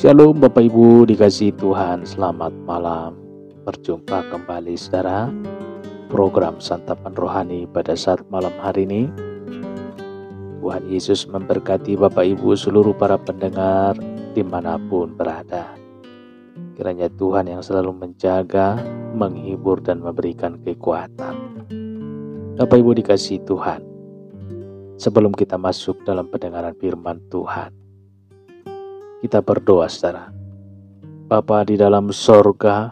Shalom Bapak Ibu dikasihi Tuhan, selamat malam. Berjumpa kembali saudara, program Santapan Rohani pada saat malam hari ini. Tuhan Yesus memberkati Bapak Ibu seluruh para pendengar dimanapun berada. Kiranya Tuhan yang selalu menjaga, menghibur dan memberikan kekuatan. Bapak Ibu dikasihi Tuhan, sebelum kita masuk dalam pendengaran firman Tuhan, kita berdoa saudara. Bapa di dalam sorga,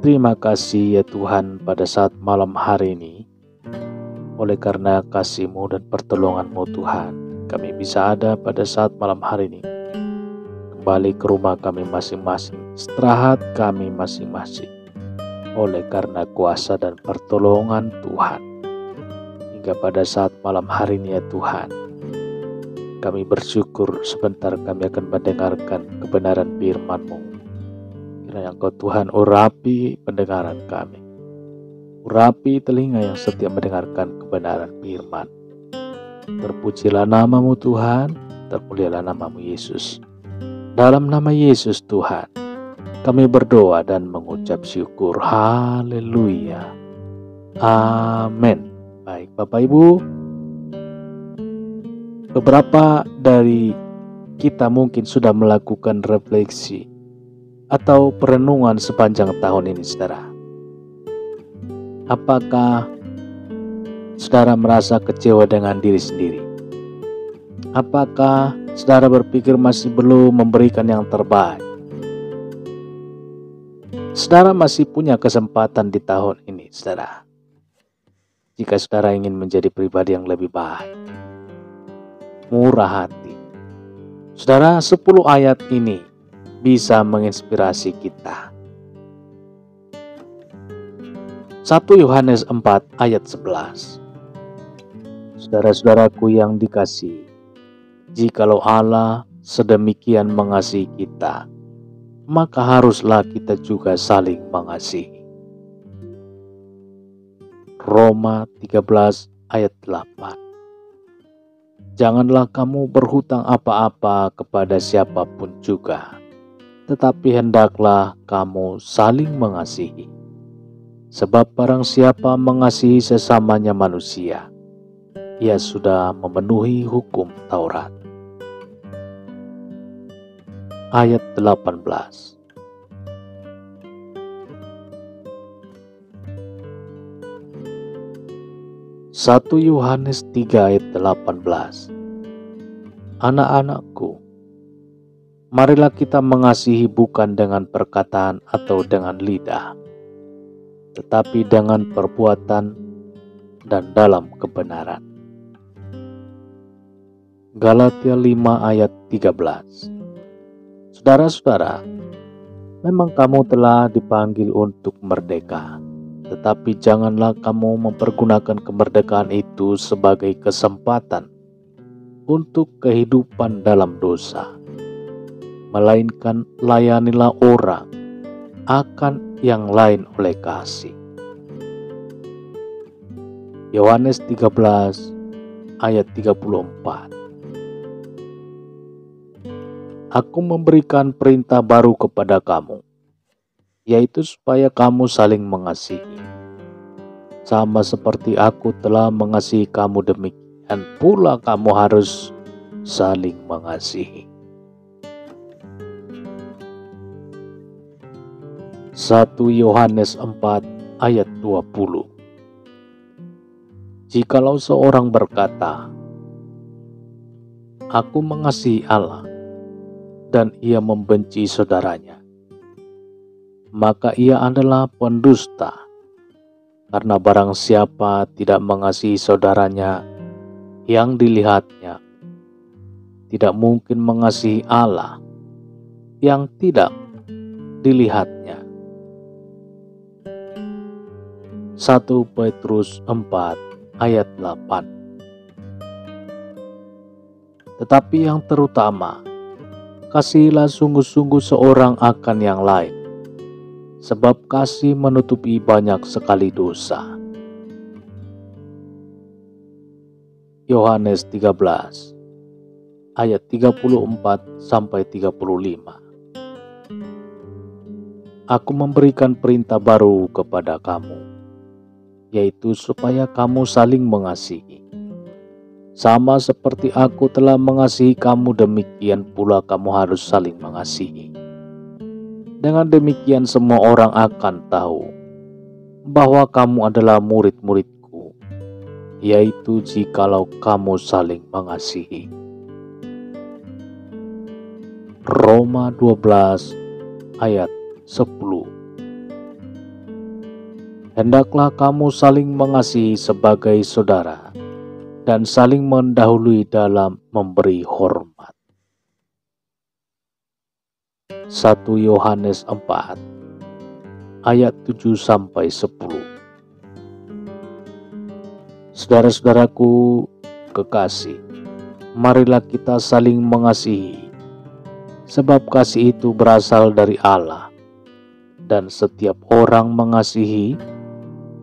terima kasih ya Tuhan pada saat malam hari ini. Oleh karena kasih-Mu dan pertolongan-Mu Tuhan, kami bisa ada pada saat malam hari ini. Kembali ke rumah kami masing-masing, istirahat kami masing-masing. Oleh karena kuasa dan pertolongan Tuhan. Hingga pada saat malam hari ini ya Tuhan, kami bersyukur sebentar kami akan mendengarkan kebenaran firman-Mu. Kiranya Engkau Tuhan urapi pendengaran kami. Urapi telinga yang setia mendengarkan kebenaran firman. Terpujilah nama-Mu Tuhan, termulialah nama-Mu Yesus. Dalam nama Yesus Tuhan, kami berdoa dan mengucap syukur. Haleluya. Amin. Baik Bapak Ibu, beberapa dari kita mungkin sudah melakukan refleksi atau perenungan sepanjang tahun ini saudara. Apakah saudara merasa kecewa dengan diri sendiri? Apakah saudara berpikir masih belum memberikan yang terbaik? Saudara masih punya kesempatan di tahun ini saudara. Jika saudara ingin menjadi pribadi yang lebih baik, murah hati. Saudara, 10 ayat ini bisa menginspirasi kita. 1 Yohanes 4 ayat 11. Saudara-saudaraku yang dikasihi, jikalau Allah sedemikian mengasihi kita, maka haruslah kita juga saling mengasihi. Roma 13 ayat 8. Janganlah kamu berhutang apa-apa kepada siapapun juga, tetapi hendaklah kamu saling mengasihi. Sebab barang siapa mengasihi sesamanya manusia, ia sudah memenuhi hukum Taurat. Ayat 18. Satu Yohanes 3 ayat 18. Anak-anakku, marilah kita mengasihi bukan dengan perkataan atau dengan lidah, tetapi dengan perbuatan dan dalam kebenaran. Galatia 5 ayat 13. Saudara-saudara, memang kamu telah dipanggil untuk merdeka. Tetapi janganlah kamu mempergunakan kemerdekaan itu sebagai kesempatan untuk kehidupan dalam dosa. Melainkan layanilah orang akan yang lain oleh kasih. Yohanes 13 ayat 34. Aku memberikan perintah baru kepada kamu, yaitu supaya kamu saling mengasihi. Sama seperti aku telah mengasihi kamu, demikian pula kamu harus saling mengasihi. 1 Yohanes 4 ayat 20. Jikalau seorang berkata, aku mengasihi Allah, dan ia membenci saudaranya, maka ia adalah pendusta. Karena barang siapa tidak mengasihi saudaranya yang dilihatnya, tidak mungkin mengasihi Allah yang tidak dilihatnya. 1 Petrus 4 ayat 8. Tetapi yang terutama, kasihilah sungguh-sungguh seorang akan yang lain, sebab kasih menutupi banyak sekali dosa. Yohanes 13 ayat 34-35. Aku memberikan perintah baru kepada kamu, yaitu supaya kamu saling mengasihi. Sama seperti aku telah mengasihi kamu, demikian pula kamu harus saling mengasihi. Dengan demikian semua orang akan tahu bahwa kamu adalah murid-muridku, yaitu jikalau kamu saling mengasihi. Roma 12 ayat 10. Hendaklah kamu saling mengasihi sebagai saudara dan saling mendahului dalam memberi hormat. 1 Yohanes 4 ayat 7-10. Saudara-saudaraku kekasih, marilah kita saling mengasihi, sebab kasih itu berasal dari Allah, dan setiap orang mengasihi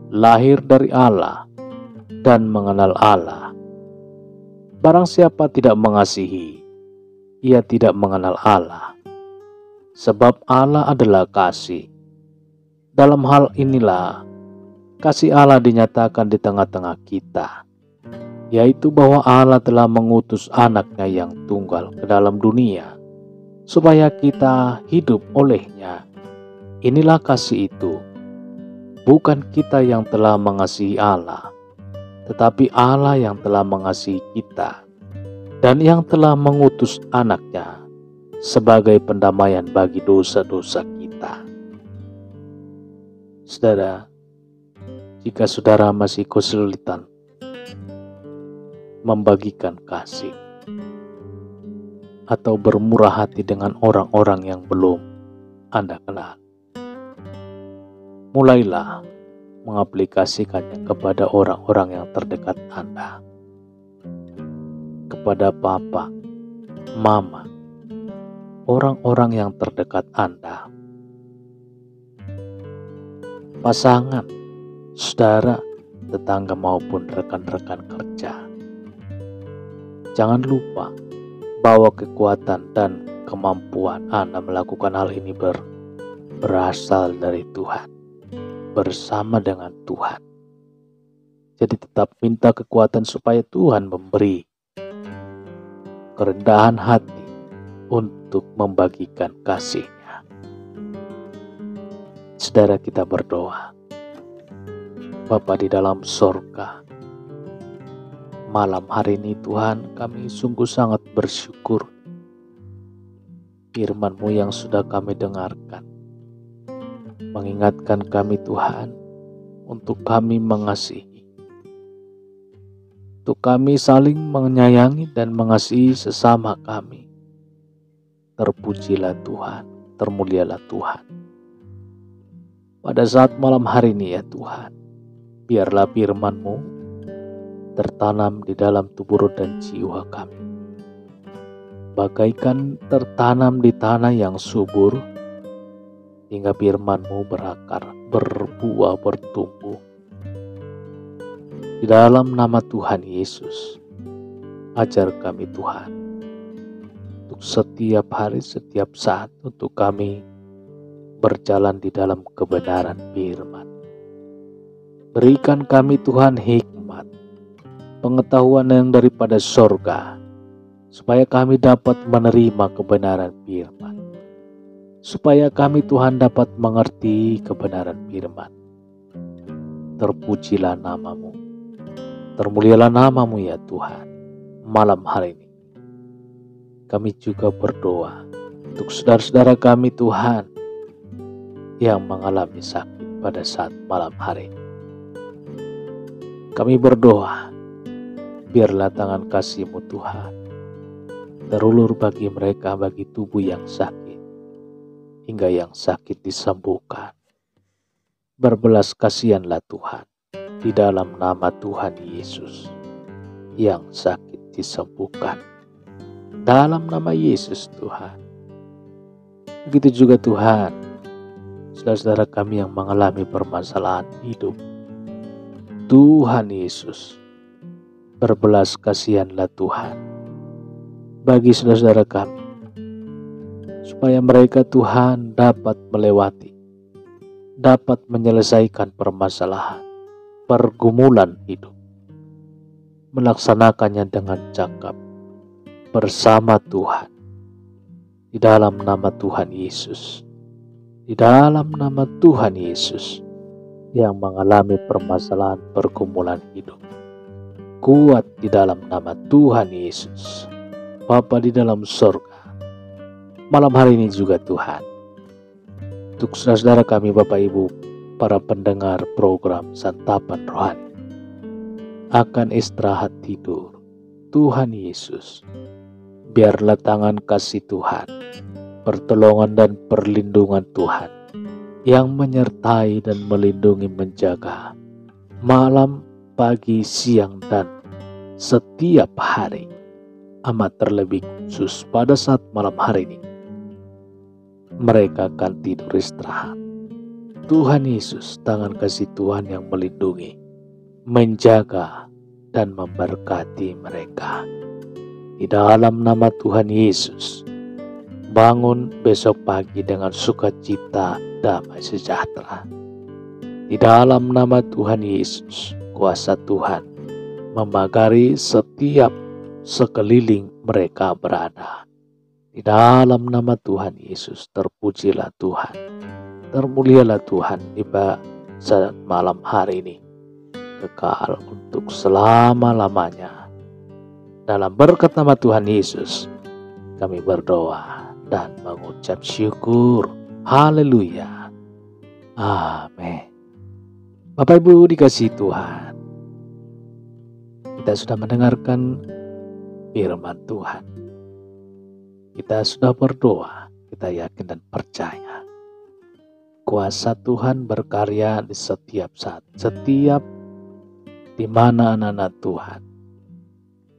lahir dari Allah dan mengenal Allah. Barang siapa tidak mengasihi, ia tidak mengenal Allah, sebab Allah adalah kasih. Dalam hal inilah kasih Allah dinyatakan di tengah-tengah kita, yaitu bahwa Allah telah mengutus anaknya yang tunggal ke dalam dunia, supaya kita hidup olehnya. Inilah kasih itu, bukan kita yang telah mengasihi Allah, tetapi Allah yang telah mengasihi kita, dan yang telah mengutus anaknya sebagai pendamaian bagi dosa-dosa kita. Saudara, jika saudara masih kesulitan membagikan kasih atau bermurah hati dengan orang-orang yang belum Anda kenal, mulailah mengaplikasikannya kepada orang-orang yang terdekat Anda, kepada papa, mama, orang-orang yang terdekat Anda, pasangan, saudara, tetangga maupun rekan-rekan kerja. Jangan lupa bahwa kekuatan dan kemampuan Anda melakukan hal ini berasal dari Tuhan, bersama dengan Tuhan. Jadi tetap minta kekuatan supaya Tuhan memberi kerendahan hati untuk membagikan kasih-Nya. Saudara, kita berdoa. Bapa di dalam sorga, malam hari ini Tuhan, kami sungguh sangat bersyukur firman-Mu yang sudah kami dengarkan, mengingatkan kami Tuhan untuk kami mengasihi, untuk kami saling menyayangi dan mengasihi sesama kami. Terpujilah Tuhan, termulialah Tuhan. Pada saat malam hari ini ya Tuhan, biarlah firman-Mu tertanam di dalam tubuh dan jiwa kami, bagaikan tertanam di tanah yang subur, hingga firman-Mu berakar, berbuah, bertumbuh. Di dalam nama Tuhan Yesus, ajar kami Tuhan, untuk setiap hari, setiap saat, untuk kami berjalan di dalam kebenaran firman. Berikan kami Tuhan hikmat, pengetahuan yang daripada sorga, supaya kami dapat menerima kebenaran firman, supaya kami Tuhan dapat mengerti kebenaran firman. Terpujilah nama-Mu, termulialah nama-Mu ya Tuhan. Malam hari ini kami juga berdoa untuk saudara-saudara kami Tuhan yang mengalami sakit pada saat malam hari ini. Kami berdoa, biarlah tangan kasih-Mu Tuhan terulur bagi mereka, bagi tubuh yang sakit, hingga yang sakit disembuhkan. Berbelas kasihanlah Tuhan, di dalam nama Tuhan Yesus, yang sakit disembuhkan. Dalam nama Yesus Tuhan. Begitu juga Tuhan, saudara-saudara kami yang mengalami permasalahan hidup. Tuhan Yesus, berbelas kasihanlah Tuhan. bagi saudara-saudara kami, supaya mereka Tuhan dapat melewati, dapat menyelesaikan permasalahan, pergumulan hidup, melaksanakannya dengan cakap bersama Tuhan, di dalam nama Tuhan Yesus, di dalam nama Tuhan Yesus, yang mengalami permasalahan pergumulan hidup. Kuat di dalam nama Tuhan Yesus. Bapa di dalam surga, malam hari ini juga Tuhan, untuk saudara-saudara kami, Bapak Ibu, para pendengar program Santapan Rohani, akan istirahat tidur, Tuhan Yesus, biarlah tangan kasih Tuhan, pertolongan dan perlindungan Tuhan yang menyertai dan melindungi, menjaga malam, pagi, siang, dan setiap hari, amat terlebih khusus pada saat malam hari ini mereka akan tidur istirahat. Tuhan Yesus, tangan kasih Tuhan yang melindungi, menjaga, dan memberkati mereka. Di dalam nama Tuhan Yesus, bangun besok pagi dengan sukacita, damai sejahtera. Di dalam nama Tuhan Yesus, kuasa Tuhan memagari setiap sekeliling mereka berada. Di dalam nama Tuhan Yesus, terpujilah Tuhan, termulialah Tuhan di saat malam hari ini, kekal untuk selama-lamanya. Dalam berkat nama Tuhan Yesus, kami berdoa dan mengucap syukur. Haleluya. Amin. Bapak Ibu dikasihi Tuhan, kita sudah mendengarkan firman Tuhan. Kita sudah berdoa, kita yakin dan percaya kuasa Tuhan berkarya di setiap saat, setiap di mana anak-anak Tuhan,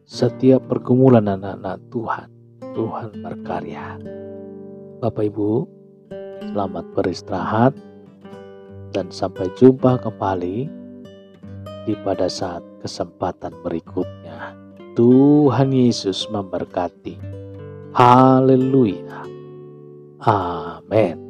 setiap pergumulan anak-anak Tuhan, Tuhan berkarya. Bapak Ibu, selamat beristirahat dan sampai jumpa kembali di pada saat kesempatan berikutnya. Tuhan Yesus memberkati. Haleluya. Amin.